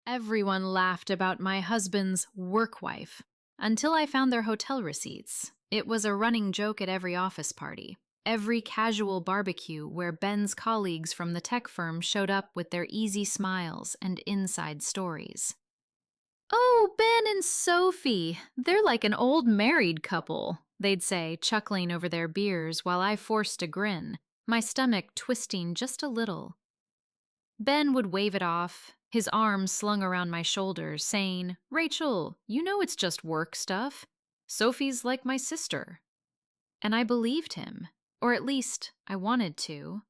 Everyone laughed about my husband's work wife until I found their hotel receipts. It was a running joke at every office party, every casual barbecue where Ben's colleagues from the tech firm showed up with their easy smiles and inside stories. "Oh, Ben and Sophie, they're like an old married couple," they'd say, chuckling over their beers while I forced a grin, my stomach twisting just a little. Ben would wave it off, his arms slung around my shoulders, saying, "Rachel, you know it's just work stuff. Sophie's like my sister." And I believed him, or at least I wanted to.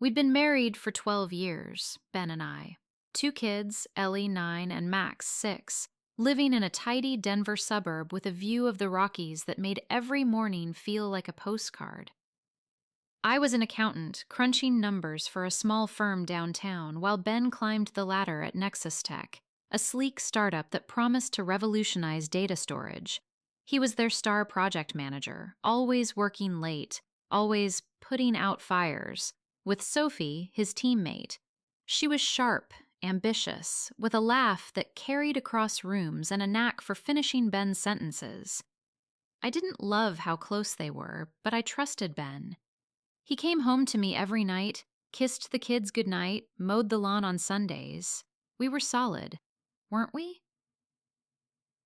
We'd been married for 12 years, Ben and I. 2 kids, Ellie 9 and Max 6, living in a tidy Denver suburb with a view of the Rockies that made every morning feel like a postcard. I was an accountant, crunching numbers for a small firm downtown, while Ben climbed the ladder at Nexus Tech, a sleek startup that promised to revolutionize data storage. He was their star project manager, always working late, always putting out fires, with Sophie, his teammate. She was sharp, ambitious, with a laugh that carried across rooms and a knack for finishing Ben's sentences. I didn't love how close they were, but I trusted Ben. He came home to me every night, kissed the kids goodnight, mowed the lawn on Sundays. We were solid, weren't we?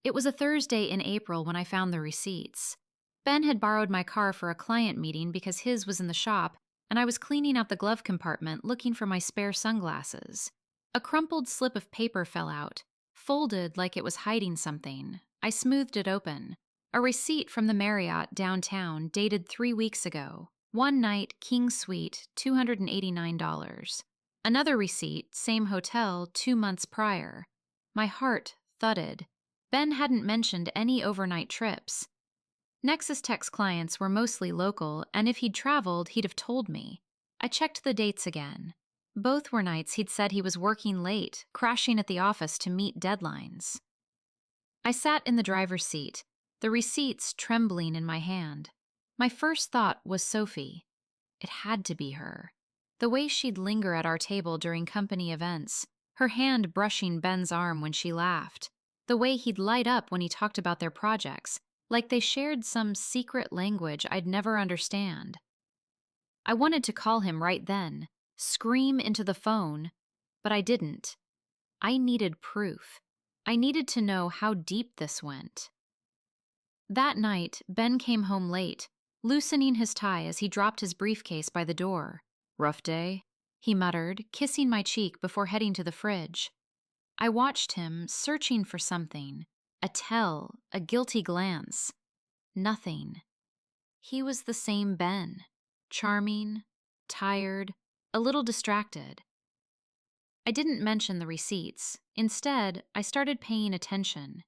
It was a Thursday in April when I found the receipts. Ben had borrowed my car for a client meeting because his was in the shop, and I was cleaning out the glove compartment looking for my spare sunglasses. A crumpled slip of paper fell out, folded like it was hiding something. I smoothed it open. A receipt from the Marriott downtown dated 3 weeks ago. One night, King Suite, $289. Another receipt, same hotel, 2 months prior. My heart thudded. Ben hadn't mentioned any overnight trips. Nexus Tech's clients were mostly local, and if he'd traveled, he'd have told me. I checked the dates again. Both were nights he'd said he was working late, crashing at the office to meet deadlines. I sat in the driver's seat, the receipts trembling in my hand. My first thought was Sophie. It had to be her. The way she'd linger at our table during company events, her hand brushing Ben's arm when she laughed, the way he'd light up when he talked about their projects, like they shared some secret language I'd never understand. I wanted to call him right then, scream into the phone, but I didn't. I needed proof. I needed to know how deep this went. That night, Ben came home late, loosening his tie as he dropped his briefcase by the door. "Rough day?" he muttered, kissing my cheek before heading to the fridge. I watched him, searching for something, a tell, a guilty glance. Nothing. He was the same Ben, charming, tired, a little distracted. I didn't mention the receipts. Instead, I started paying attention.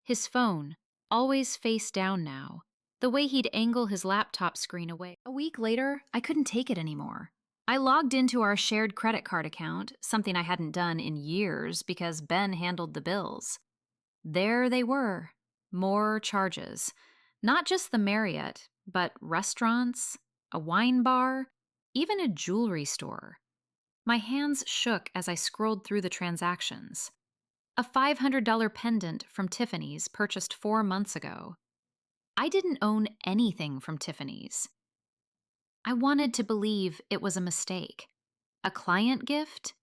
His phone, always face down now, the way he'd angle his laptop screen away. A week later, I couldn't take it anymore. I logged into our shared credit card account, something I hadn't done in years because Ben handled the bills. There they were, more charges. Not just the Marriott, but restaurants, a wine bar, even a jewelry store. My hands shook as I scrolled through the transactions. A $500 pendant from Tiffany's purchased 4 months ago. I didn't own anything from Tiffany's. I wanted to believe it was a mistake. A client gift?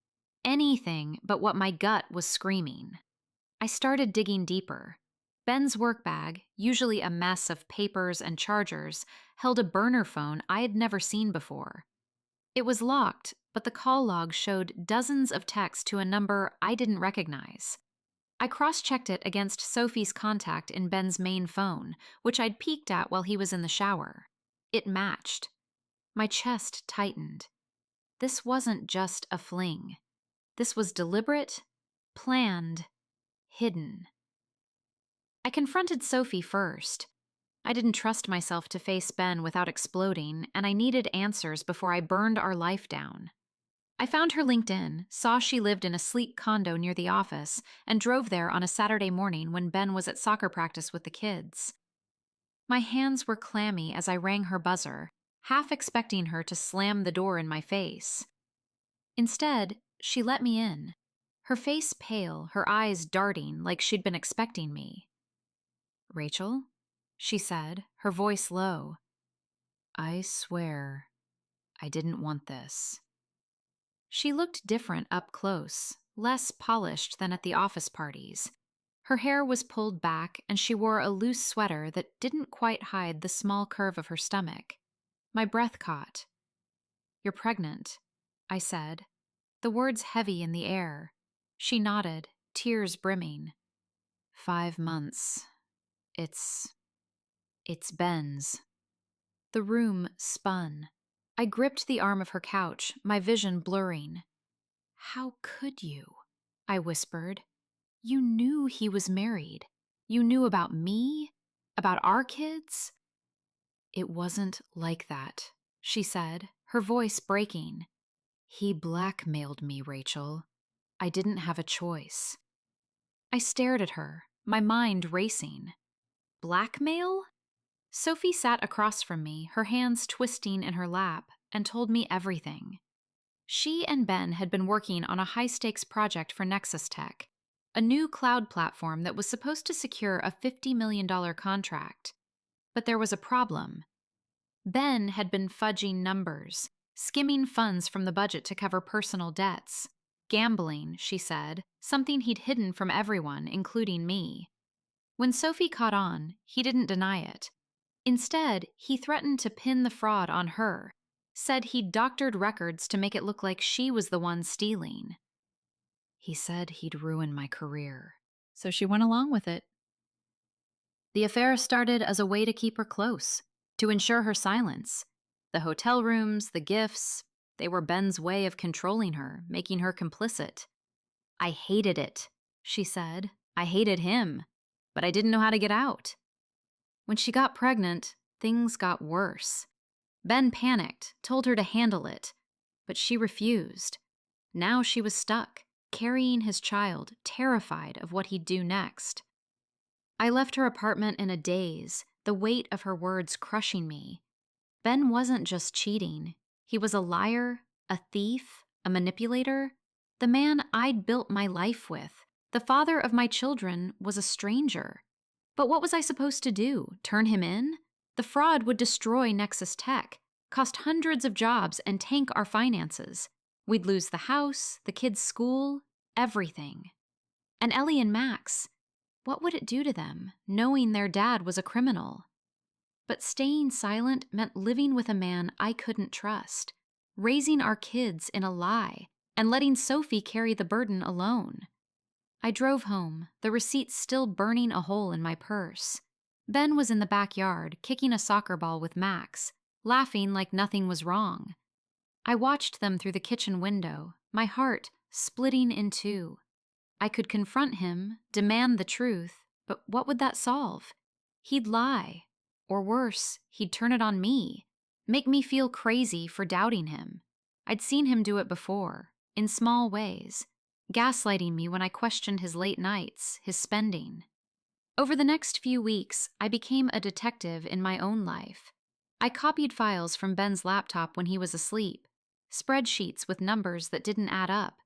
Anything but what my gut was screaming. I started digging deeper. Ben's work bag, usually a mess of papers and chargers, held a burner phone I had never seen before. It was locked, but the call log showed dozens of texts to a number I didn't recognize. I cross-checked it against Sophie's contact in Ben's main phone, which I'd peeked at while he was in the shower. It matched. My chest tightened. This wasn't just a fling. This was deliberate, planned, hidden. I confronted Sophie first. I didn't trust myself to face Ben without exploding, and I needed answers before I burned our life down. I found her LinkedIn, saw she lived in a sleek condo near the office, and drove there on a Saturday morning when Ben was at soccer practice with the kids. My hands were clammy as I rang her buzzer, half expecting her to slam the door in my face. Instead, she let me in. her face pale, her eyes darting like she'd been expecting me. "Rachel?" she said, her voice low. "I swear I didn't want this." She looked different up close, less polished than at the office parties. Her hair was pulled back, and she wore a loose sweater that didn't quite hide the small curve of her stomach. My breath caught. "You're pregnant," I said, the words heavy in the air. She nodded, tears brimming. 5 months. It's Ben's." The room spun. I gripped the arm of her couch, my vision blurring. "How could you?" I whispered. "You knew he was married. You knew about me, about our kids." "It wasn't like that," she said, her voice breaking. "He blackmailed me, Rachel. I didn't have a choice." I stared at her, my mind racing. Blackmail? Sophie sat across from me, her hands twisting in her lap, and told me everything. She and Ben had been working on a high-stakes project for Nexus Tech, a new cloud platform that was supposed to secure a $50 million contract. But there was a problem. Ben had been fudging numbers, skimming funds from the budget to cover personal debts. Gambling, she said, something he'd hidden from everyone, including me. When Sophie caught on, he didn't deny it. Instead, he threatened to pin the fraud on her, said he'd doctored records to make it look like she was the one stealing. He said he'd ruin my career. So she went along with it. The affair started as a way to keep her close, to ensure her silence. The hotel rooms, the gifts, they were Ben's way of controlling her, making her complicit. "I hated it," she said. "I hated him, but I didn't know how to get out." When she got pregnant, things got worse. Ben panicked, told her to handle it, but she refused. Now she was stuck, carrying his child, terrified of what he'd do next. I left her apartment in a daze, the weight of her words crushing me. Ben wasn't just cheating. He was a liar, a thief, a manipulator. The man I'd built my life with, the father of my children, was a stranger. But what was I supposed to do? Turn him in? The fraud would destroy Nexus Tech, cost hundreds of jobs, and tank our finances. We'd lose the house, the kids' school, everything. And Ellie and Max, what would it do to them, knowing their dad was a criminal? But staying silent meant living with a man I couldn't trust, raising our kids in a lie, and letting Sophie carry the burden alone. I drove home, the receipts still burning a hole in my purse. Ben was in the backyard, kicking a soccer ball with Max, laughing like nothing was wrong. I watched them through the kitchen window, my heart splitting in two. I could confront him, demand the truth, but what would that solve? He'd lie. Or worse, he'd turn it on me, make me feel crazy for doubting him. I'd seen him do it before, in small ways, gaslighting me when I questioned his late nights, his spending. Over the next few weeks, I became a detective in my own life. I copied files from Ben's laptop when he was asleep, spreadsheets with numbers that didn't add up.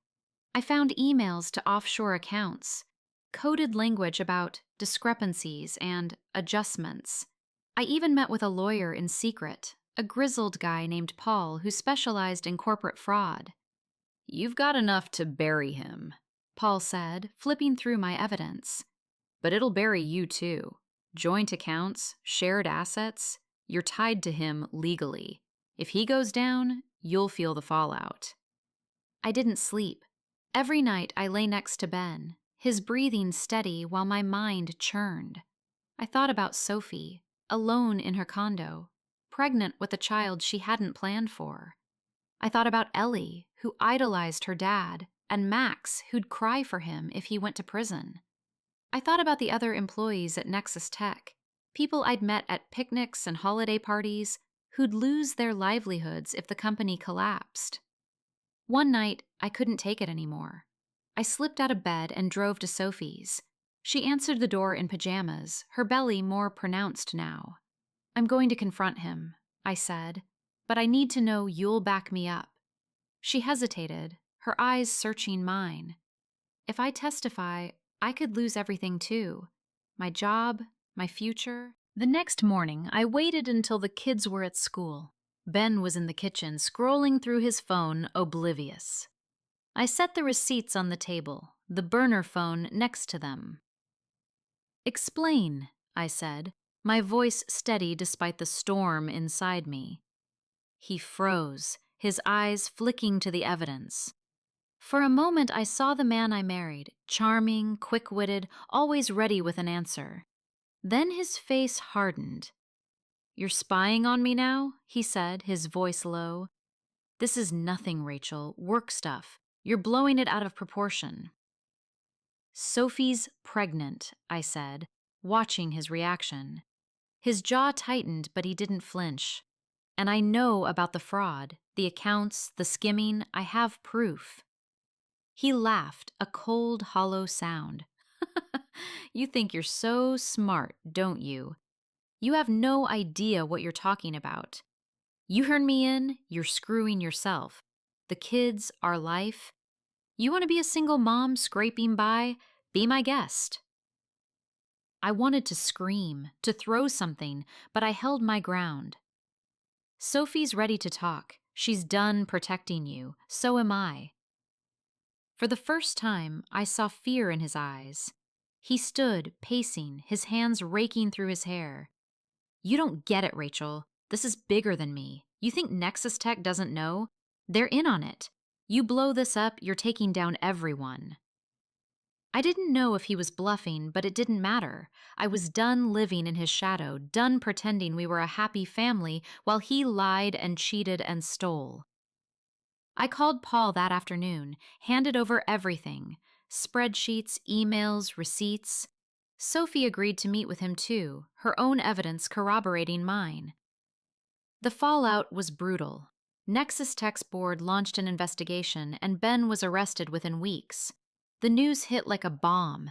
I found emails to offshore accounts, coded language about discrepancies and adjustments. I even met with a lawyer in secret, a grizzled guy named Paul who specialized in corporate fraud. "You've got enough to bury him," Paul said, flipping through my evidence. "But it'll bury you too. Joint accounts, shared assets, you're tied to him legally. If he goes down, you'll feel the fallout." I didn't sleep. Every night I lay next to Ben, his breathing steady while my mind churned. I thought about Sophie, alone in her condo, pregnant with a child she hadn't planned for. I thought about Ellie, who idolized her dad, and Max, who'd cry for him if he went to prison. I thought about the other employees at Nexus Tech, people I'd met at picnics and holiday parties, who'd lose their livelihoods if the company collapsed. One night, I couldn't take it anymore. I slipped out of bed and drove to Sophie's. She answered the door in pajamas, her belly more pronounced now. "I'm going to confront him," I said, "but I need to know you'll back me up." She hesitated, her eyes searching mine. If I testify, I could lose everything too. My job, my future. The next morning, I waited until the kids were at school. Ben was in the kitchen, scrolling through his phone, oblivious. I set the receipts on the table, the burner phone next to them. "Explain," I said, my voice steady despite the storm inside me. He froze, his eyes flicking to the evidence. For a moment, I saw the man I married, charming, quick-witted, always ready with an answer. Then his face hardened. "You're spying on me now?" he said, his voice low. "This is nothing, Rachel, work stuff. You're blowing it out of proportion." "Sophie's pregnant," I said, watching his reaction. His jaw tightened, but he didn't flinch. "And I know about the fraud, the accounts, the skimming. I have proof." He laughed, a cold, hollow sound. "You think you're so smart, don't you? You have no idea what you're talking about. You turn me in, you're screwing yourself. The kids, our life. You want to be a single mom scraping by? Be my guest." I wanted to scream, to throw something, but I held my ground. "Sophie's ready to talk. She's done protecting you. So am I." For the first time, I saw fear in his eyes. He stood, pacing, his hands raking through his hair. "You don't get it, Rachel. This is bigger than me. You think Nexus Tech doesn't know? They're in on it. You blow this up, you're taking down everyone." I didn't know if he was bluffing, but it didn't matter. I was done living in his shadow, done pretending we were a happy family while he lied and cheated and stole. I called Paul that afternoon, handed over everything: spreadsheets, emails, receipts. Sophie agreed to meet with him too, her own evidence corroborating mine. The fallout was brutal. Nexus Tech's board launched an investigation, and Ben was arrested within weeks. The news hit like a bomb.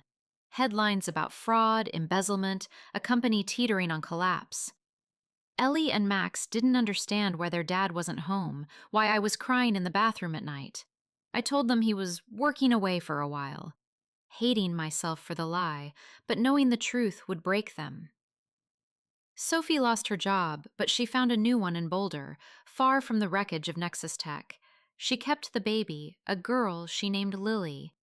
Headlines about fraud, embezzlement, a company teetering on collapse. Ellie and Max didn't understand why their dad wasn't home, why I was crying in the bathroom at night. I told them he was working away for a while, hating myself for the lie, but knowing the truth would break them. Sophie lost her job, but she found a new one in Boulder, far from the wreckage of Nexus Tech. She kept the baby, a girl she named Lily.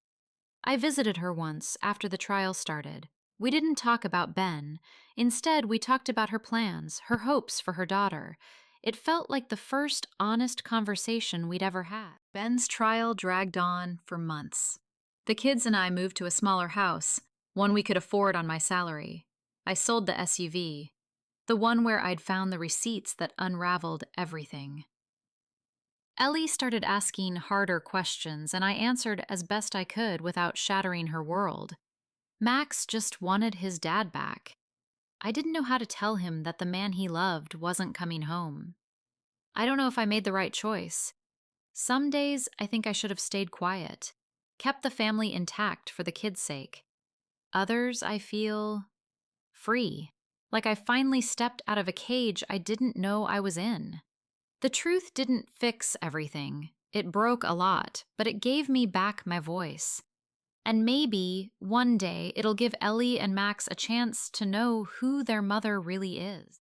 I visited her once after the trial started. We didn't talk about Ben. Instead, we talked about her plans, her hopes for her daughter. It felt like the first honest conversation we'd ever had. Ben's trial dragged on for months. The kids and I moved to a smaller house, one we could afford on my salary. I sold the SUV, the one where I'd found the receipts that unraveled everything. Ellie started asking harder questions, and I answered as best I could without shattering her world. Max just wanted his dad back. I didn't know how to tell him that the man he loved wasn't coming home. I don't know if I made the right choice. Some days I think I should have stayed quiet, kept the family intact for the kids' sake. Others I feel free, like I finally stepped out of a cage I didn't know I was in. The truth didn't fix everything. It broke a lot, but it gave me back my voice. And maybe, one day, it'll give Ellie and Max a chance to know who their mother really is.